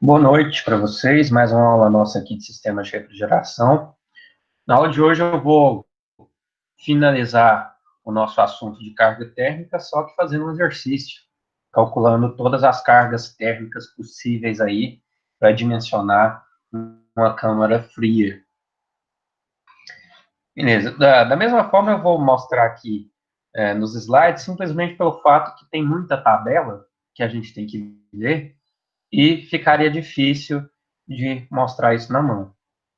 Boa noite para vocês, mais uma aula nossa aqui de sistemas de refrigeração. Na aula de hoje eu vou finalizar o nosso assunto de carga térmica, só que fazendo um exercício, calculando todas as cargas térmicas possíveis aí para dimensionar uma câmara fria. Beleza, da mesma forma eu vou mostrar aqui nos slides, simplesmente pelo fato que tem muita tabela que a gente tem que ver, e ficaria difícil de mostrar isso na mão.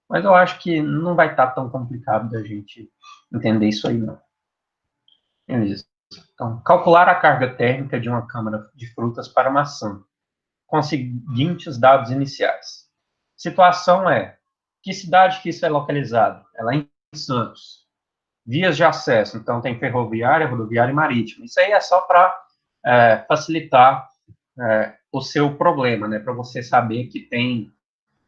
Mas eu acho que não vai estar tão complicado da gente entender isso aí, não. Beleza. Então, calcular a carga térmica de uma câmara de frutas para maçã, com os seguintes dados iniciais. Situação é, que cidade que isso é localizado? Ela é em Santos. Vias de acesso, então tem ferroviária, rodoviária e marítima. Isso aí é só para facilitar o seu problema, né? Para você saber que tem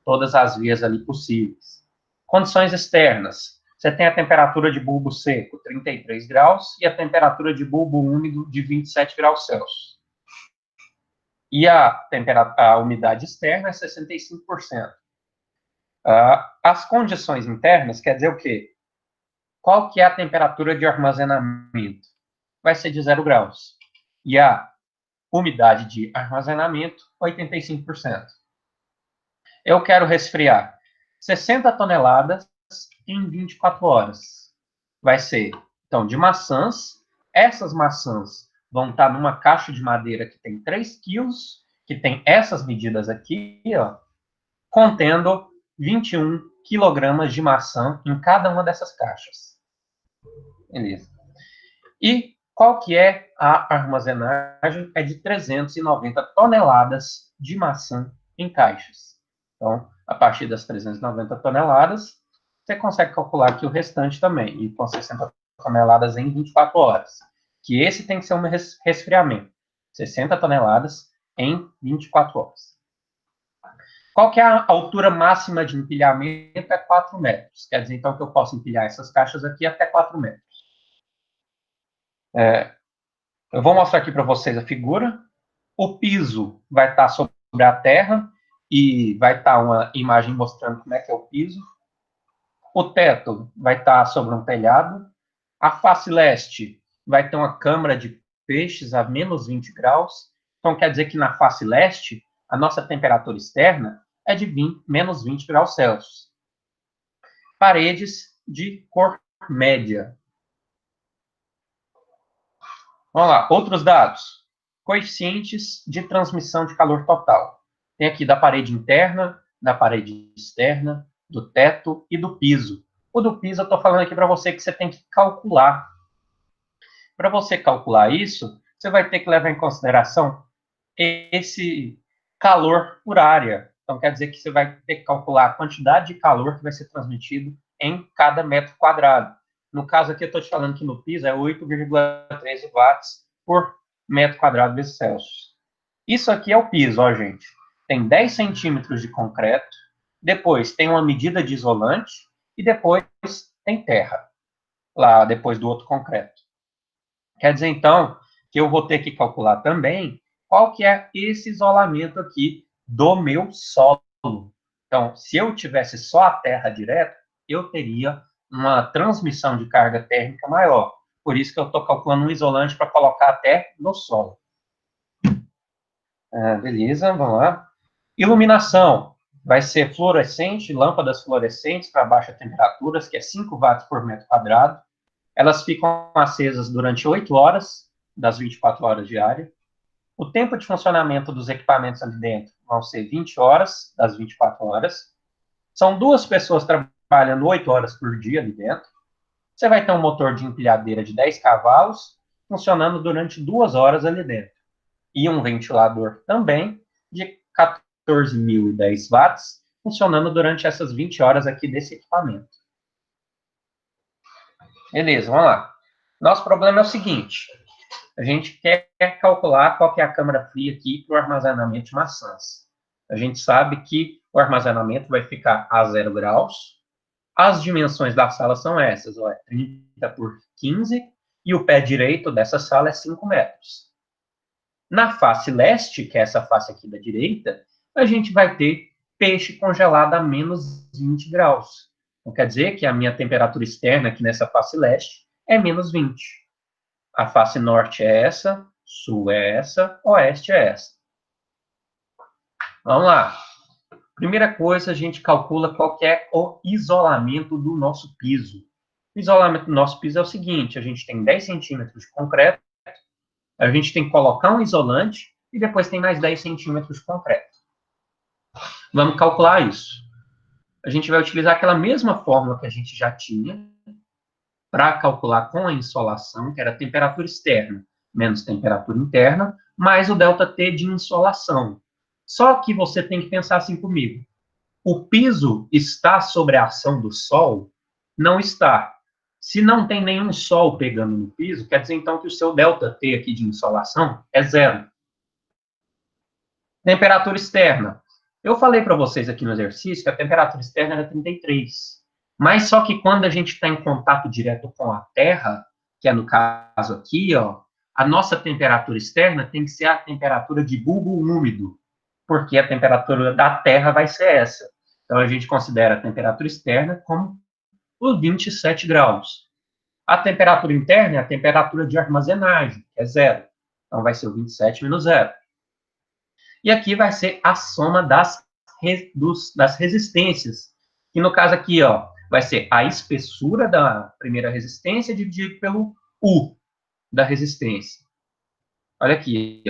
todas as vias ali possíveis. Condições externas. Você tem a temperatura de bulbo seco, 33 graus, e a temperatura de bulbo úmido, de 27 graus Celsius. E a umidade externa é 65%. As condições internas quer dizer o quê? Qual que é a temperatura de armazenamento? Vai ser de 0 graus. E a umidade de armazenamento, 85%. Eu quero resfriar 60 toneladas em 24 horas. Vai ser, então, de maçãs. Essas maçãs vão estar numa caixa de madeira que tem 3 quilos, que tem essas medidas aqui, ó, contendo 21 quilogramas de maçã em cada uma dessas caixas. Beleza. E qual que é a armazenagem? É de 390 toneladas de maçã em caixas. Então, a partir das 390 toneladas, você consegue calcular aqui o restante também, e com 60 toneladas em 24 horas. Que esse tem que ser um resfriamento. 60 toneladas em 24 horas. Qual que é a altura máxima de empilhamento? É 4 metros. Quer dizer, então, que eu posso empilhar essas caixas aqui até 4 metros. Eu vou mostrar aqui para vocês a figura. O piso vai estar sobre a terra e vai estar uma imagem mostrando como é que é o piso. O teto vai estar sobre um telhado. A face leste vai ter uma câmara de peixes a menos 20 graus. Então, quer dizer que na face leste, a nossa temperatura externa é de menos 20 graus Celsius. Paredes de cor média. Vamos lá, outros dados. Coeficientes de transmissão de calor total. Tem aqui da parede interna, da parede externa, do teto e do piso. O do piso eu estou falando aqui para você que você tem que calcular. Para você calcular isso, você vai ter que levar em consideração esse calor por área. Então, quer dizer que você vai ter que calcular a quantidade de calor que vai ser transmitido em cada metro quadrado. No caso aqui, eu estou te falando que no piso é 8,13 watts por metro quadrado vezes Celsius. Isso aqui é o piso, ó, gente. Tem 10 centímetros de concreto, depois tem uma medida de isolante e depois tem terra, lá depois do outro concreto. Quer dizer, então, que eu vou ter que calcular também qual que é esse isolamento aqui do meu solo. Então, se eu tivesse só a terra direto, eu teria uma transmissão de carga térmica maior. Por isso que eu estou calculando um isolante para colocar até no solo. Beleza, vamos lá. Iluminação. Vai ser fluorescente, lâmpadas fluorescentes para baixas temperaturas, que é 5 watts por metro quadrado. Elas ficam acesas durante 8 horas, das 24 horas diárias. O tempo de funcionamento dos equipamentos ali dentro vão ser 20 horas, das 24 horas. São 2 pessoas trabalhando 8 horas por dia ali dentro. Você vai ter um motor de empilhadeira de 10 cavalos, funcionando durante 2 horas ali dentro. E um ventilador também, de 14.010 watts, funcionando durante essas 20 horas aqui desse equipamento. Beleza, vamos lá. Nosso problema é o seguinte. A gente quer calcular qual que é a câmara fria aqui para o armazenamento de maçãs. A gente sabe que o armazenamento vai ficar a 0 graus. As dimensões da sala são essas, ó, 30 por 15, e o pé direito dessa sala é 5 metros. Na face leste, que é essa face aqui da direita, a gente vai ter peixe congelado a menos 20 graus. Então, quer dizer que a minha temperatura externa aqui nessa face leste é menos 20. A face norte é essa, sul é essa, oeste é essa. Vamos lá. Primeira coisa, a gente calcula qual que é o isolamento do nosso piso. O isolamento do nosso piso é o seguinte, a gente tem 10 centímetros de concreto, a gente tem que colocar um isolante e depois tem mais 10 centímetros de concreto. Vamos calcular isso. A gente vai utilizar aquela mesma fórmula que a gente já tinha para calcular com a insolação, que era a temperatura externa menos temperatura interna, mais o ΔT de insolação. Só que você tem que pensar assim comigo. O piso está sob a ação do sol? Não está. Se não tem nenhum sol pegando no piso, quer dizer então que o seu ΔT aqui de insolação é zero. Temperatura externa. Eu falei para vocês aqui no exercício que a temperatura externa era 33. Mas só que quando a gente está em contato direto com a Terra, que é no caso aqui, ó, a nossa temperatura externa tem que ser a temperatura de bulbo úmido, porque a temperatura da Terra vai ser essa. Então, a gente considera a temperatura externa como os 27 graus. A temperatura interna é a temperatura de armazenagem, que é zero. Então, vai ser o 27 menos zero. E aqui vai ser a soma das resistências. Que no caso aqui, ó, vai ser a espessura da primeira resistência dividido pelo U da resistência. Olha aqui,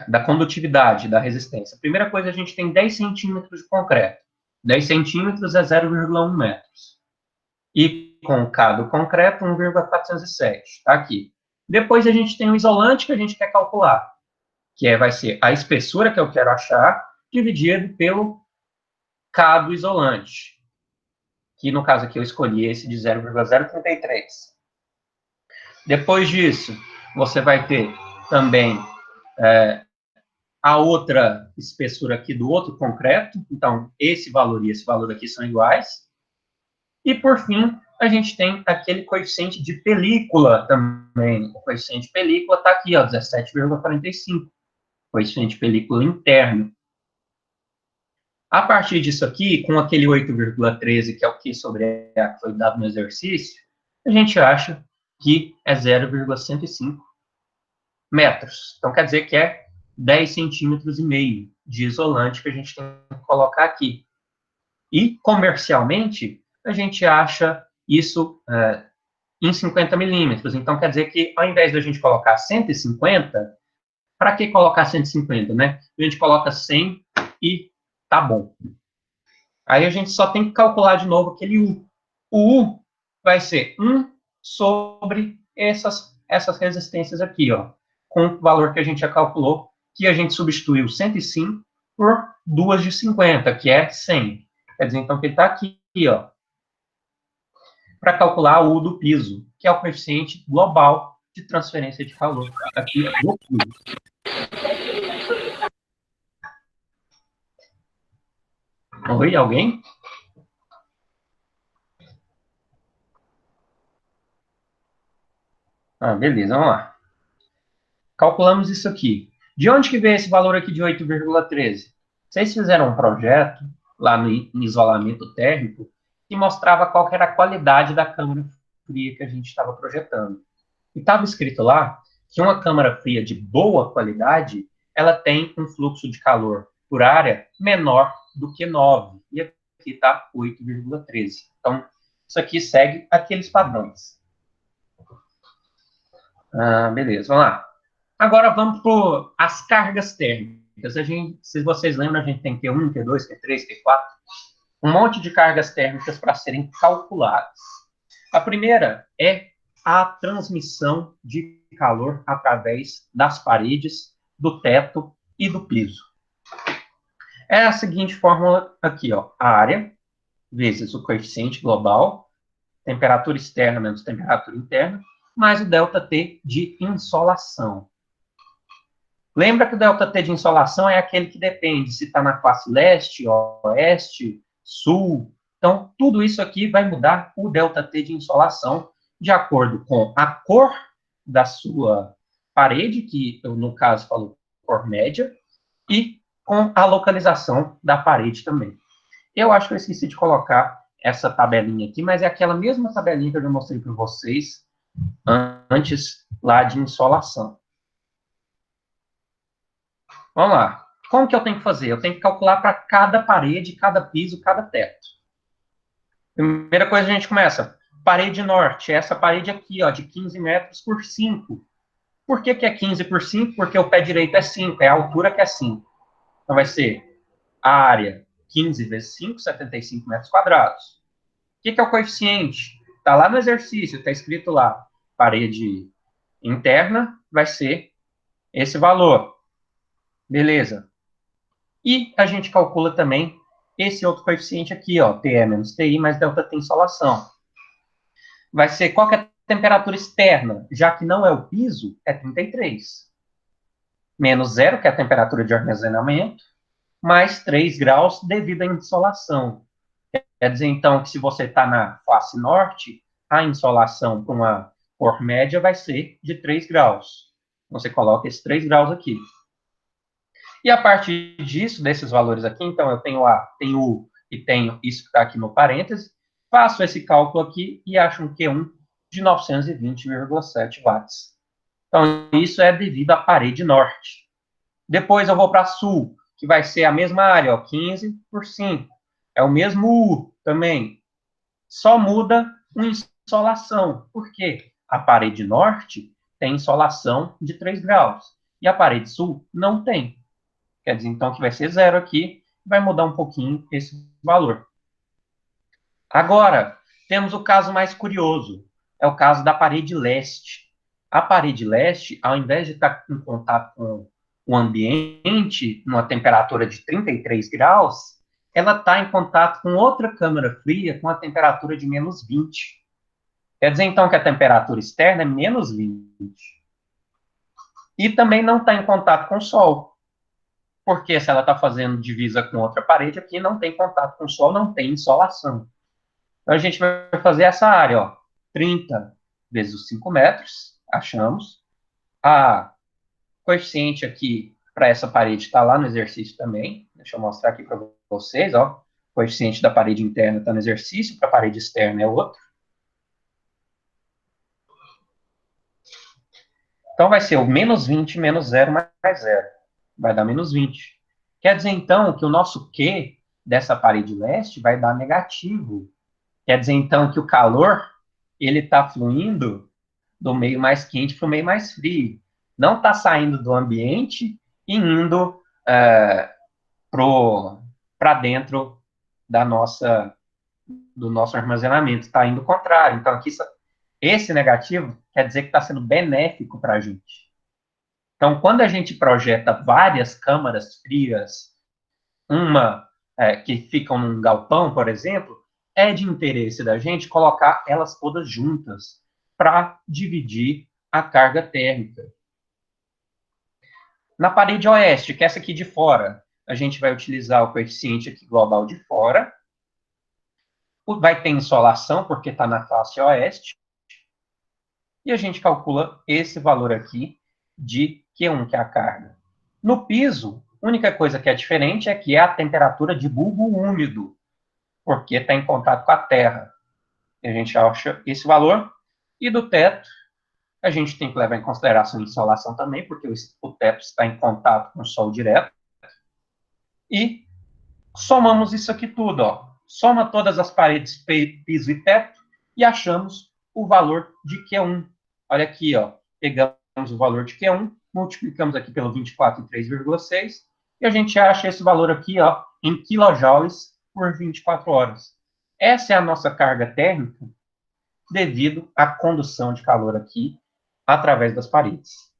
da condutividade da resistência. A primeira coisa, a gente tem 10 centímetros de concreto. 10 centímetros é 0,1 metros. E com K do concreto, 1,407. Está aqui. Depois a gente tem o isolante que a gente quer calcular, que vai ser a espessura que eu quero achar, dividido pelo K do isolante. Que no caso aqui eu escolhi esse de 0,033. Depois disso, você vai ter também a outra espessura aqui do outro concreto. Então, esse valor e esse valor aqui são iguais. E, por fim, a gente tem aquele coeficiente de película também. O coeficiente de película está aqui, ó, 17,45. Coeficiente de película interno. A partir disso aqui, com aquele 8,13, que é o Q sobre A que foi dado no exercício, a gente acha que é 0,105 metros. Então, quer dizer que é 10 centímetros e meio de isolante que a gente tem que colocar aqui. E, comercialmente, a gente acha isso em 50 milímetros. Então, quer dizer que, ao invés da gente colocar 150, para que colocar 150, né? A gente coloca 100 e tá bom. Aí a gente só tem que calcular de novo aquele U. O U vai ser 1 sobre essas resistências aqui, ó, com o valor que a gente já calculou, que a gente substituiu 105 por 2 de 50, que é 100. Quer dizer, então, que ele está aqui, ó, para calcular o U do piso, que é o coeficiente global de transferência de calor aqui do piso. Oi, alguém? Beleza, vamos lá. Calculamos isso aqui. De onde que veio esse valor aqui de 8,13? Vocês fizeram um projeto lá no isolamento térmico que mostrava qual era a qualidade da câmara fria que a gente estava projetando. E estava escrito lá que uma câmara fria de boa qualidade, ela tem um fluxo de calor por área menor do que 9. E aqui está 8,13. Então, isso aqui segue aqueles padrões. Beleza, vamos lá. Agora vamos para as cargas térmicas. Se vocês lembram, a gente tem Q1, Q2, Q3, Q4. Um monte de cargas térmicas para serem calculadas. A primeira é a transmissão de calor através das paredes, do teto e do piso. É a seguinte fórmula aqui, ó. A área vezes o coeficiente global, temperatura externa menos temperatura interna, mais o ΔT de insolação. Lembra que o ΔT de insolação é aquele que depende se está na classe leste, oeste, sul. Então, tudo isso aqui vai mudar o ΔT de insolação de acordo com a cor da sua parede, que eu, no caso, falo cor média, e com a localização da parede também. Eu acho que eu esqueci de colocar essa tabelinha aqui, mas é aquela mesma tabelinha que eu já mostrei para vocês antes lá de insolação. Vamos lá. Como que eu tenho que fazer? Eu tenho que calcular para cada parede, cada piso, cada teto. Primeira coisa, a gente começa. Parede norte, essa parede aqui, ó, de 15 metros por 5. Por que é 15 por 5? Porque o pé direito é 5, é a altura que é 5. Então vai ser a área 15 vezes 5, 75 metros quadrados. O que é o coeficiente? Está lá no exercício, está escrito lá. Parede interna vai ser esse valor. Beleza. E a gente calcula também esse outro coeficiente aqui, ó, TE menos TI mais delta T insolação. Vai ser qual que é a temperatura externa, já que não é o piso, é 33. Menos 0, que é a temperatura de armazenamento, mais 3 graus devido à insolação. Quer dizer, então, que se você está na face norte, a insolação com a cor média vai ser de 3 graus. Você coloca esses 3 graus aqui. E a partir disso, desses valores aqui, então, eu tenho A, tenho U e tenho isso que está aqui no parêntese, faço esse cálculo aqui e acho um Q1 de 920,7 watts. Então, isso é devido à parede norte. Depois eu vou para sul, que vai ser a mesma área, ó, 15 por 5. É o mesmo U também. Só muda uma insolação. Por quê? A parede norte tem insolação de 3 graus. E a parede sul não tem. Quer dizer, então, que vai ser 0 aqui. Vai mudar um pouquinho esse valor. Agora, temos o caso mais curioso. É o caso da parede leste. A parede leste, ao invés de estar em contato com o ambiente, numa temperatura de 33 graus, ela está em contato com outra câmara fria com a temperatura de menos 20. Quer dizer, então, que a temperatura externa é menos 20. E também não está em contato com o Sol. Porque se ela está fazendo divisa com outra parede, aqui não tem contato com o Sol, não tem insolação. Então, a gente vai fazer essa área, ó, 30 vezes os 5 metros, achamos. A coeficiente aqui para essa parede está lá no exercício também. Deixa eu mostrar aqui para vocês, ó. O coeficiente da parede interna está no exercício, para a parede externa é outro. Então, vai ser o menos 20 menos 0 mais 0. Vai dar menos 20. Quer dizer, então, que o nosso Q dessa parede leste vai dar negativo. Quer dizer, então, que o calor ele está fluindo do meio mais quente para o meio mais frio. Não está saindo do ambiente e indo para dentro do nosso armazenamento. Está indo o contrário. Então, aqui, esse negativo quer dizer que está sendo benéfico para a gente. Então, quando a gente projeta várias câmaras frias, uma que ficam num galpão, por exemplo, é de interesse da gente colocar elas todas juntas para dividir a carga térmica. Na parede oeste, que é essa aqui de fora, a gente vai utilizar o coeficiente aqui global de fora. Vai ter insolação, porque está na face oeste. E a gente calcula esse valor aqui de Q1, que é a carga. No piso, a única coisa que é diferente é que é a temperatura de bulbo úmido, porque está em contato com a terra. E a gente acha esse valor. E do teto, a gente tem que levar em consideração a insolação também, porque o teto está em contato com o sol direto. E somamos isso aqui tudo, ó. Soma todas as paredes, piso e teto e achamos o valor de Q1. Olha aqui, ó. Pegamos o valor de Q1, multiplicamos aqui pelo 24 e 3,6 e a gente acha esse valor aqui, ó, em quilojoules por 24 horas. Essa é a nossa carga térmica devido à condução de calor aqui através das paredes.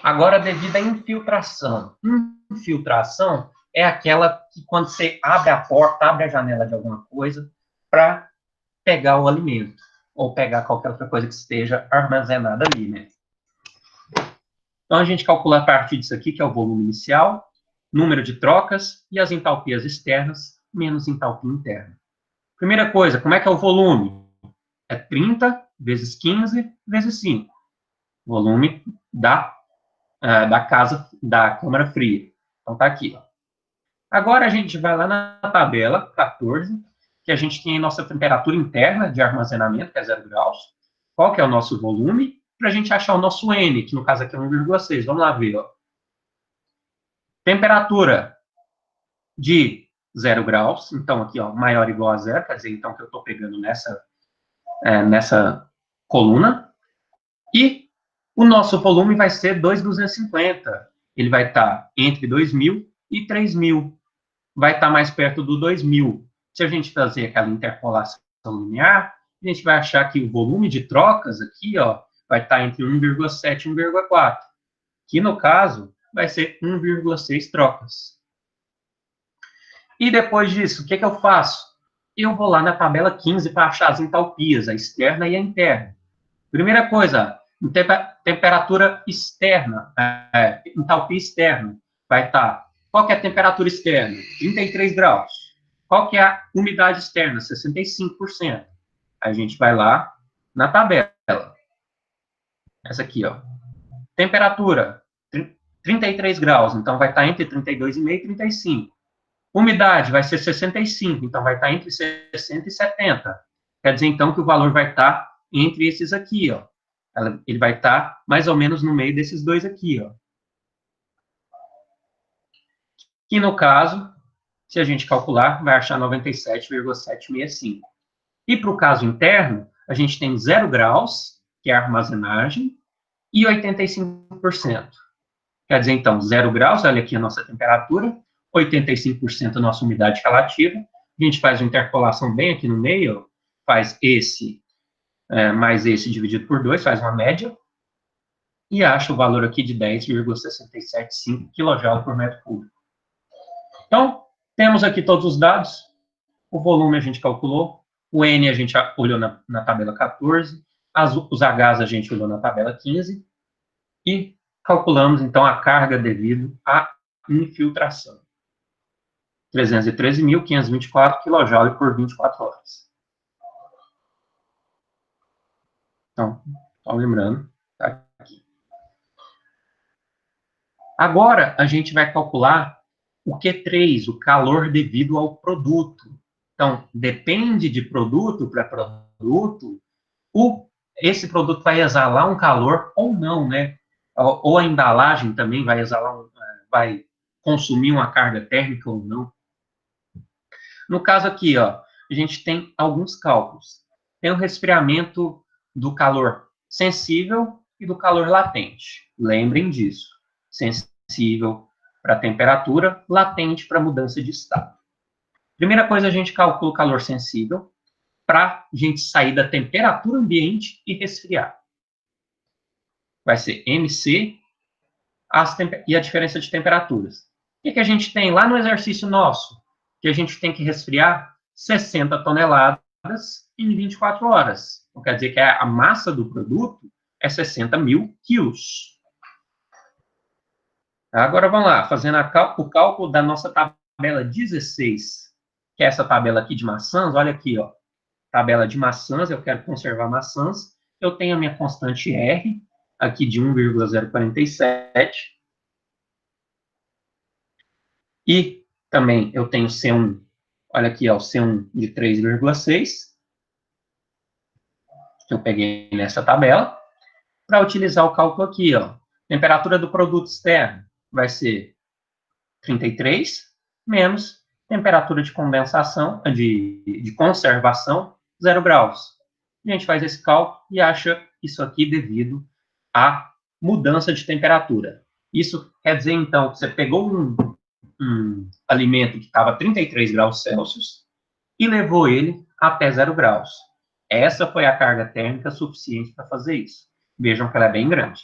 Agora, devido à infiltração. Infiltração é aquela que quando você abre a porta, abre a janela de alguma coisa para pegar o alimento ou pegar qualquer outra coisa que esteja armazenada ali, né? Então, a gente calcula a partir disso aqui, que é o volume inicial, número de trocas e as entalpias externas menos entalpia interna. Primeira coisa, como é que é o volume? É 30 vezes 15 vezes 5. Volume da da câmara fria. Então, tá aqui, ó. Agora, a gente vai lá na tabela 14, que a gente tem a nossa temperatura interna de armazenamento, que é 0 graus. Qual que é o nosso volume? Para a gente achar o nosso N, que no caso aqui é 1,6. Vamos lá ver, ó. Temperatura de 0 graus, então aqui, ó, maior ou igual a zero, quer dizer, então, que eu estou pegando nessa coluna. E o nosso volume vai ser 2.250. Ele vai estar entre 2.000 e 3.000. Vai estar mais perto do 2.000. Se a gente fazer aquela interpolação linear, a gente vai achar que o volume de trocas aqui, ó, vai estar entre 1,7 e 1,4, que no caso vai ser 1,6 trocas. E depois disso, o que eu faço? Eu vou lá na tabela 15 para achar as entalpias, a externa e a interna. Primeira coisa, temperatura externa, entalpia externa, vai estar. Qual que é a temperatura externa? 33 graus. Qual que é a umidade externa? 65%. A gente vai lá na tabela. Essa aqui, ó. Temperatura, 33 graus, então vai estar entre 32,5 e 35. Umidade vai ser 65, então vai estar entre 60 e 70. Quer dizer, então, que o valor vai estar entre esses aqui, ó. Ele vai estar mais ou menos no meio desses dois aqui, ó. Que no caso, se a gente calcular, vai achar 97,765. E para o caso interno, a gente tem 0 graus, que é a armazenagem, e 85%. Quer dizer, então, 0 graus, olha aqui a nossa temperatura, 85% a nossa umidade relativa. A gente faz uma interpolação bem aqui no meio, faz esse mais esse dividido por 2, faz uma média, e acha o valor aqui de 10,675 kJ por metro cúbico. Então, temos aqui todos os dados. O volume a gente calculou, o N a gente olhou na tabela 14, os Hs a gente olhou na tabela 15, e calculamos, então, a carga devido à infiltração. 313.524 kJ por 24 horas. Então, só lembrando, tá aqui. Agora, a gente vai calcular o Q3, o calor devido ao produto. Então, depende de produto para produto, esse produto vai exalar um calor ou não, né? Ou a embalagem também vai vai consumir uma carga térmica ou não. No caso aqui, ó, a gente tem alguns cálculos. Tem o resfriamento do calor sensível e do calor latente. Lembrem disso. Sensível para temperatura, latente para mudança de estado. Primeira coisa, a gente calcula o calor sensível para a gente sair da temperatura ambiente e resfriar. Vai ser MC e a diferença de temperaturas. O que a gente tem lá no exercício nosso? Que a gente tem que resfriar 60 toneladas em 24 horas. Então, quer dizer que a massa do produto é 60.000 quilos. Agora, vamos lá, fazendo o cálculo da nossa tabela 16, que é essa tabela aqui de maçãs. Olha aqui, ó. Tabela de maçãs, eu quero conservar maçãs. Eu tenho a minha constante R, aqui de 1,047. E também eu tenho C1, olha aqui, ó, o C1 de 3,6, que eu peguei nessa tabela, para utilizar o cálculo aqui, ó. Temperatura do produto externo vai ser 33, menos temperatura de condensação, de conservação, 0 graus. A gente faz esse cálculo e acha isso aqui devido à mudança de temperatura. Isso quer dizer, então, que você pegou um alimento que estava a 33 graus Celsius e levou ele até 0 graus. Essa foi a carga térmica suficiente para fazer isso. Vejam que ela é bem grande.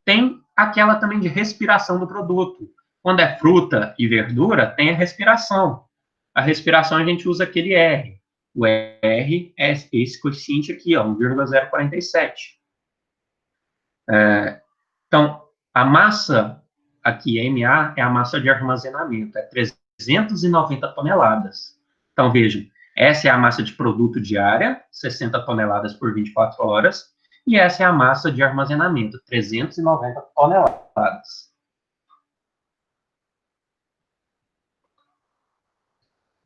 Tem aquela também de respiração do produto. Quando é fruta e verdura, tem a respiração. A respiração a gente usa aquele R. O R é esse coeficiente aqui, ó, 1,047. Então, a massa aqui, MA, é a massa de armazenamento, é 390 toneladas. Então, vejam, essa é a massa de produto diária, 60 toneladas por 24 horas, E essa é a massa de armazenamento, 390 toneladas.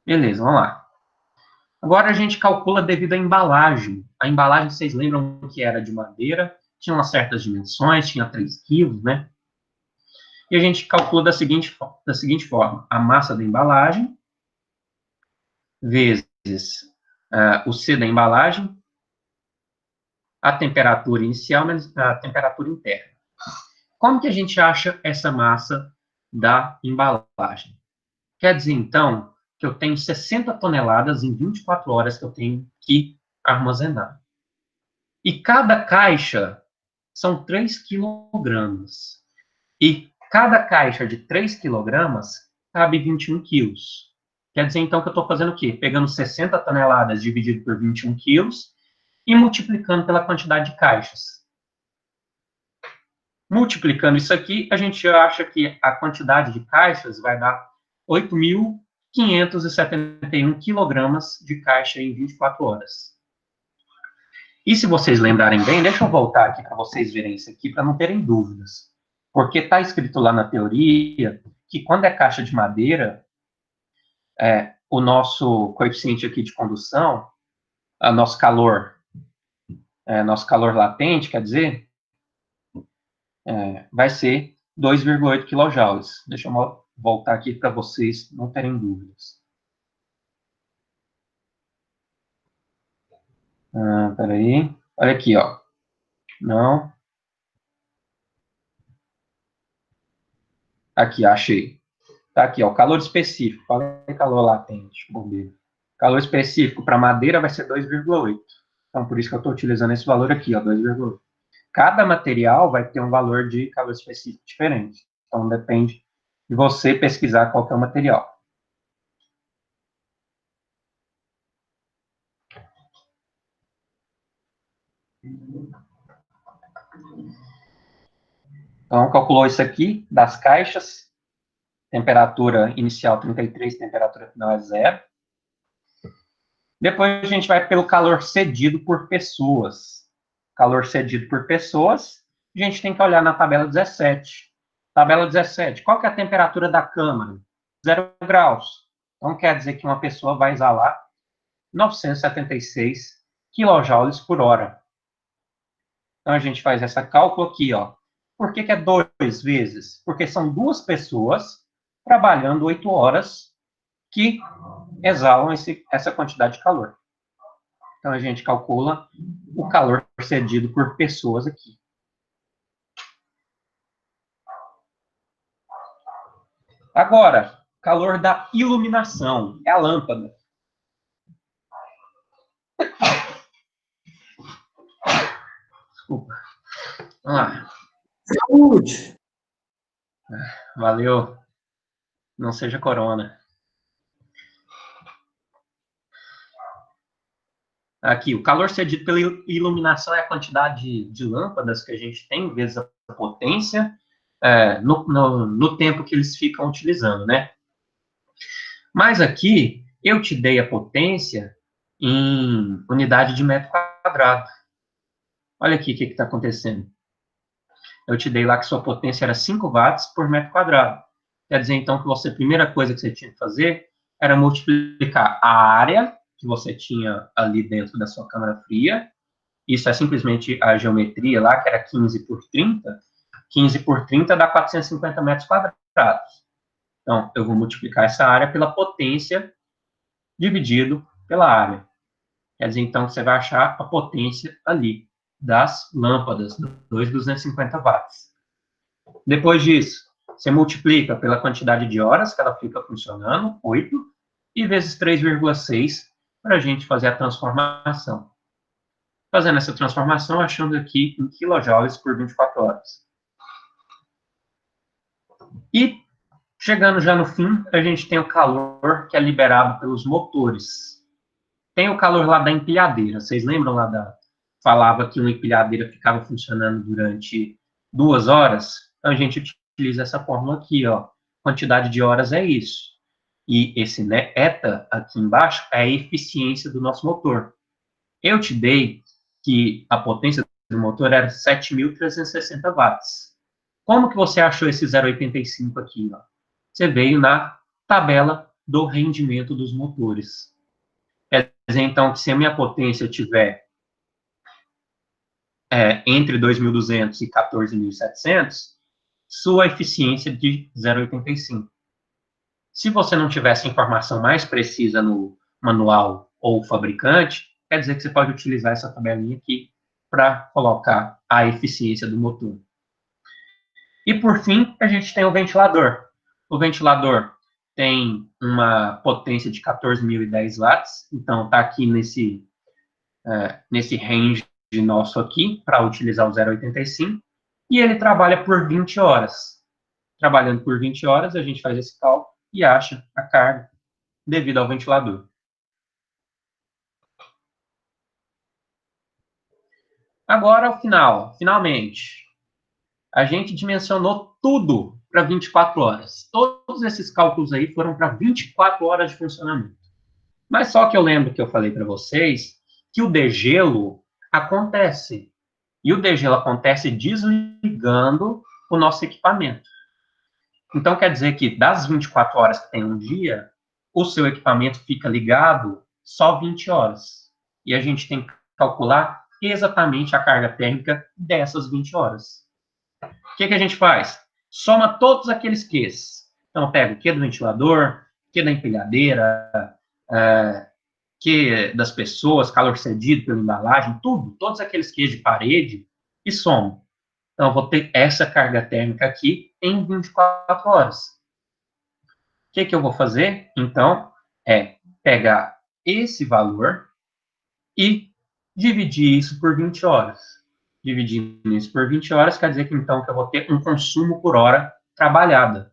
Beleza, vamos lá. Agora a gente calcula devido à embalagem. A embalagem, vocês lembram que era de madeira, tinha umas certas dimensões, tinha 3 quilos, né? E a gente calcula da seguinte forma: a massa da embalagem vezes o C da embalagem, a temperatura inicial menos a temperatura interna. Como que a gente acha essa massa da embalagem? Quer dizer, então, que eu tenho 60 toneladas em 24 horas que eu tenho que armazenar. E cada caixa são 3 quilogramas. E cada caixa de 3 quilogramas cabe 21 quilos. Quer dizer, então, que eu estou fazendo o quê? Pegando 60 toneladas dividido por 21 quilos e multiplicando pela quantidade de caixas. Multiplicando isso aqui, a gente acha que a quantidade de caixas vai dar 8.571 quilogramas de caixa em 24 horas. E se vocês lembrarem bem, deixa eu voltar aqui para vocês verem isso aqui, para não terem dúvidas. Porque está escrito lá na teoria que quando é caixa de madeira, o nosso coeficiente aqui de condução, nosso calor latente, quer dizer, vai ser 2,8 kJ. Deixa eu voltar aqui para vocês não terem dúvidas. Peraí. Olha aqui, ó. Não. Aqui, achei. Tá aqui, ó. Calor específico. Falei calor latente, bombeiro. Calor específico para madeira vai ser 2,8. Então, por isso que eu estou utilizando esse valor aqui, ó, 2,8. Cada material vai ter um valor de calor específico diferente. Então, depende de você pesquisar qual que é o material. Então, calculou isso aqui das caixas. Temperatura inicial 33, temperatura final é 0. Depois a gente vai pelo calor cedido por pessoas. Calor cedido por pessoas, a gente tem que olhar na tabela 17. Tabela 17, qual que é a temperatura da câmara? 0 graus. Então, quer dizer que uma pessoa vai exalar 976 kJ por hora. Então, a gente faz essa cálculo aqui, ó. Por que é 2 vezes? Porque são 2 pessoas trabalhando 8 horas que exalam essa quantidade de calor. Então, a gente calcula o calor cedido por pessoas aqui. Agora, calor da iluminação. É a lâmpada. Desculpa. Vamos lá. Saúde! Valeu. Não seja corona. Aqui, o calor cedido pela iluminação é a quantidade de lâmpadas que a gente tem, vezes a potência, no tempo que eles ficam utilizando, né? Mas aqui, eu te dei a potência em unidade de metro quadrado. Olha aqui o que está acontecendo. Eu te dei lá que sua potência era 5 watts por metro quadrado. Quer dizer, então, que a primeira coisa que você tinha que fazer era multiplicar a área que você tinha ali dentro da sua câmara fria. Isso é simplesmente a geometria lá, que era 15 por 30. 15 por 30 dá 450 metros quadrados. Então, eu vou multiplicar essa área pela potência dividido pela área. Quer dizer, então, que você vai achar a potência ali das lâmpadas, 250 watts. Depois disso, você multiplica pela quantidade de horas que ela fica funcionando, 8, e vezes 3,6 para a gente fazer a transformação. Fazendo essa transformação, achando aqui em quilojoules por 24 horas. E, chegando já no fim, a gente tem o calor que é liberado pelos motores. Tem o calor lá da empilhadeira. Vocês lembram lá falava que uma empilhadeira ficava funcionando durante 2 horas? Então, a gente utiliza essa fórmula aqui, ó. Quantidade de horas é isso. E esse eta aqui embaixo é a eficiência do nosso motor. Eu te dei que a potência do motor era 7.360 watts. Como que você achou esse 0,85 aqui? Ó? Você veio na tabela do rendimento dos motores. Quer dizer, então, que se a minha potência tiver entre 2.200 e 14.700, sua eficiência de 0,85. Se você não tivesse informação mais precisa no manual ou fabricante, quer dizer que você pode utilizar essa tabelinha aqui para colocar a eficiência do motor. E, por fim, a gente tem o ventilador. O ventilador tem uma potência de 14.010 watts, então está aqui nesse range nosso aqui, para utilizar o 0,85, e ele trabalha por 20 horas. Trabalhando por 20 horas, a gente faz esse cálculo e acha a carga devido ao ventilador. Agora, ao final, finalmente, a gente dimensionou tudo para 24 horas. Todos esses cálculos aí foram para 24 horas de funcionamento. Mas só que eu lembro que eu falei para vocês que o degelo acontece. E o degelo acontece desligando o nosso equipamento. Então, quer dizer que das 24 horas que tem um dia, o seu equipamento fica ligado só 20 horas. E a gente tem que calcular exatamente a carga térmica dessas 20 horas. O que a gente faz? Soma todos aqueles Qs. Então, pega o Q do ventilador, Q da empilhadeira, Q das pessoas, calor cedido pela embalagem, tudo, todos aqueles Qs de parede, e somo. Então, eu vou ter essa carga térmica aqui em 24 horas. O que eu vou fazer? Então, é pegar esse valor e dividir isso por 20 horas. Dividindo isso por 20 horas, quer dizer que, então, que eu vou ter um consumo por hora trabalhada.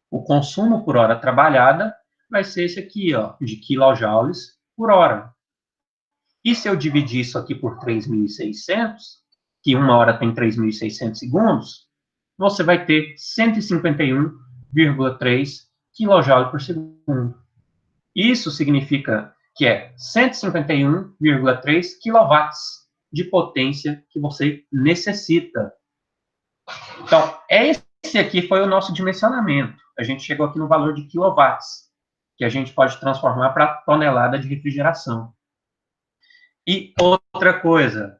O consumo por hora trabalhada vai ser esse aqui, ó, de quilojoules por hora. E se eu dividir isso aqui por 3.600, que uma hora tem 3.600 segundos, você vai ter 151,3 kJ por segundo. Isso significa que é 151,3 kW de potência que você necessita. Então, esse aqui foi o nosso dimensionamento. A gente chegou aqui no valor de quilowatts, que a gente pode transformar para tonelada de refrigeração. E outra coisa,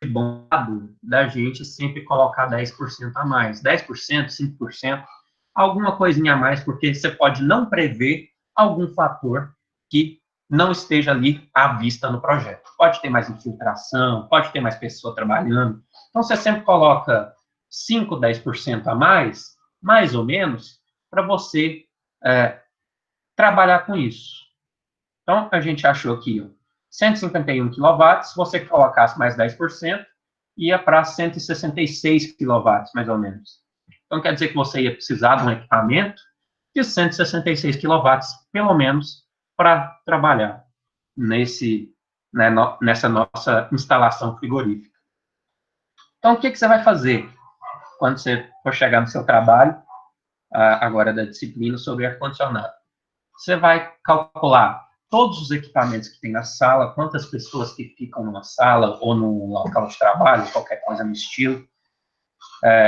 é bom da gente sempre colocar 10% a mais. 10%, 5%, alguma coisinha a mais, porque você pode não prever algum fator que não esteja ali à vista no projeto. Pode ter mais infiltração, pode ter mais pessoa trabalhando. Então, você sempre coloca 5, 10% a mais ou menos, para você trabalhar com isso. Então, a gente achou aqui, ó, 151 kW, se você colocasse mais 10%, ia para 166 kW, mais ou menos. Então, quer dizer que você ia precisar de um equipamento de 166 kW, pelo menos, para trabalhar nessa nossa instalação frigorífica. Então, o que você vai fazer quando você for chegar no seu trabalho, agora da disciplina sobre ar-condicionado? Você vai calcular todos os equipamentos que tem na sala, quantas pessoas que ficam numa sala ou num local de trabalho, qualquer coisa no estilo.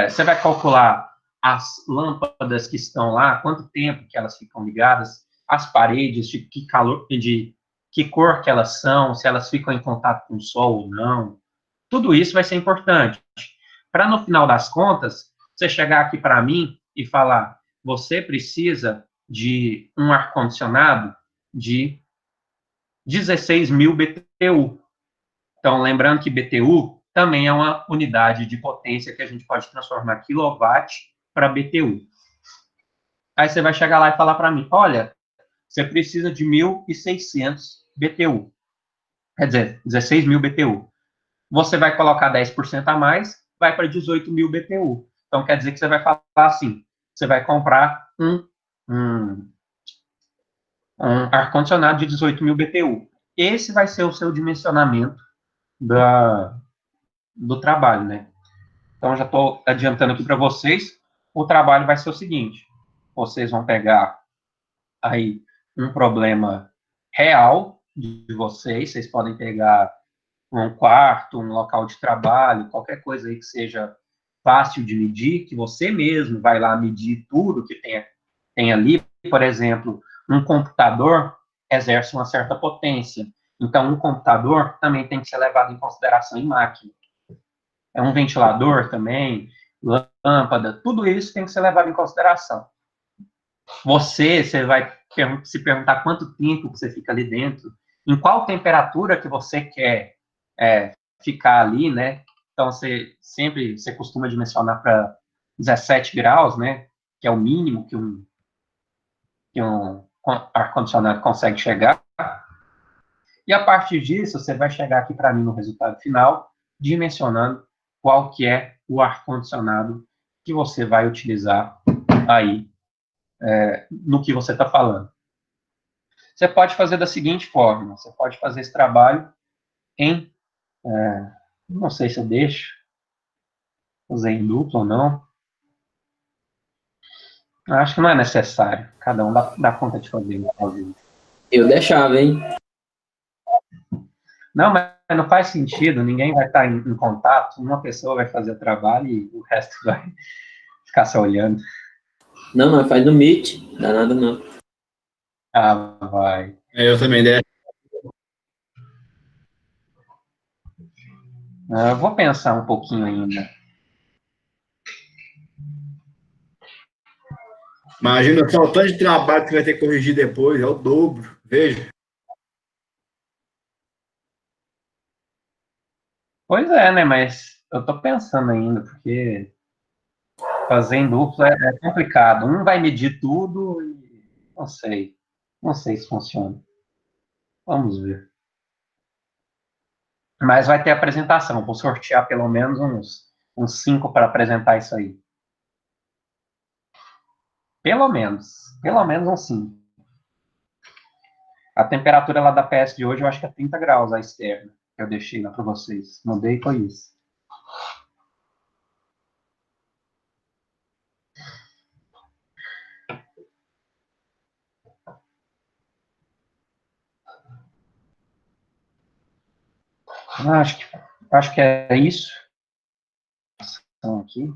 Você vai calcular as lâmpadas que estão lá, quanto tempo que elas ficam ligadas, as paredes, de que calor, de que cor que elas são, se elas ficam em contato com o sol ou não. Tudo isso vai ser importante. Para, no final das contas, você chegar aqui para mim e falar, você precisa de um ar-condicionado de 16.000 BTU. Então, lembrando que BTU também é uma unidade de potência que a gente pode transformar quilowatt para BTU. Aí você vai chegar lá e falar para mim, olha, você precisa de 1.600 BTU. Quer dizer, 16.000 BTU. Você vai colocar 10% a mais, vai para 18.000 BTU. Então, quer dizer que você vai falar assim, você vai comprar um ar-condicionado de 18.000 BTU. Esse vai ser o seu dimensionamento do trabalho, né? Então, já estou adiantando aqui para vocês, o trabalho vai ser o seguinte, vocês vão pegar aí um problema real de vocês podem pegar um quarto, um local de trabalho, qualquer coisa aí que seja fácil de medir, que você mesmo vai lá medir tudo que tem ali. Por exemplo, um computador exerce uma certa potência. Então, um computador também tem que ser levado em consideração em máquina. É um ventilador também, lâmpada, tudo isso tem que ser levado em consideração. Você vai se perguntar quanto tempo você fica ali dentro, em qual temperatura que você quer ficar ali, né? Então, você costuma dimensionar para 17 graus, né? Que é o mínimo que um ar-condicionado consegue chegar. E a partir disso, você vai chegar aqui para mim no resultado final, dimensionando qual que é o ar-condicionado que você vai utilizar aí no que você está falando. Você pode fazer da seguinte forma, você pode fazer esse trabalho em, não sei se eu deixo, usei em duplo ou não, acho que não é necessário, cada um dá conta de fazer sozinho. Eu deixava, hein? Não, mas não faz sentido, ninguém vai estar em contato, uma pessoa vai fazer o trabalho e o resto vai ficar só olhando. Não, mas faz no Meet, dá nada não. Ah, vai. Eu também, né? Eu vou pensar um pouquinho ainda. Imagina só o tanto de trabalho que vai ter que corrigir depois, é o dobro. Veja. Pois é, né, mas eu tô pensando ainda, porque fazer em dupla é complicado. Um vai medir tudo e não sei se funciona. Vamos ver. Mas vai ter apresentação, vou sortear pelo menos uns 5 para apresentar isso aí. Pelo menos uns 5. A temperatura lá da PS de hoje eu acho que é 30 graus a externa, que eu deixei lá para vocês. Mudei e foi isso. Acho que é isso. Então, aqui.